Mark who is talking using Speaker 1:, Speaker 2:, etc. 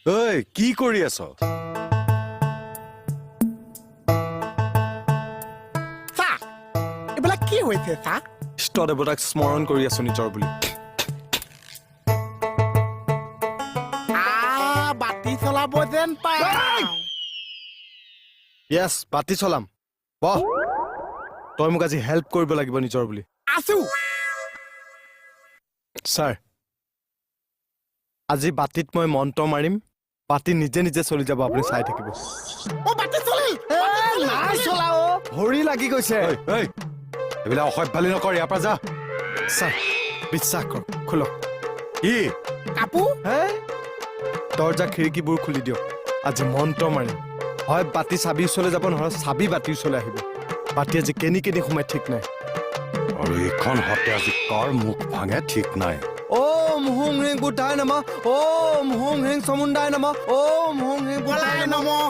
Speaker 1: ঐ কি কৰি আছ?
Speaker 2: চা এইবিলাক কি হৈছে চা
Speaker 1: ইষ্ট দেৱতাক স্মৰণ কৰি আছো নিজৰ বুলি।
Speaker 2: বাতি চলাব যেন পাই
Speaker 1: য়েছ বাতি চলাম। বহ তই মোক আজি হেল্প কৰিব লাগিব নিজৰ বুলি।
Speaker 2: আছো
Speaker 1: ছাৰ আজি বাতিত মই মন্ত্ৰ মাৰিম, বাতি নিজে নিজে চলি যাব, আপুনি চাই থাকিব।
Speaker 2: বাতি চলিল
Speaker 1: নাই চলাও, ভৰি লাগি গৈছে। এইবিলাক অসভ্যালি নকৰ, ইয়াৰ পৰা যা। ছাৰ বিশ্বাস কৰক, খোলক। কি
Speaker 2: কাপোৰ
Speaker 1: দৰ্জা খিৰিকীবোৰ খুলি দিয়ক। আজি মন্ত্ৰ মাৰিম, হয় বাতি চাবি ওচৰলৈ যাব, নহয় চাবি বাতিৰ ওচৰলৈ আহিব। বাতি আজি কেনি কেনি সোমাই ঠিক নাই, আৰু এইখন হতে আজি কাৰ মুখ ভাঙে ঠিক নাই। ওম হুং হিং বুদ্ধায় নমঃ, ওম হুং হিং সমুন্দায় নমঃ, ওম হুং হিং বুদ্ধায় নমঃ।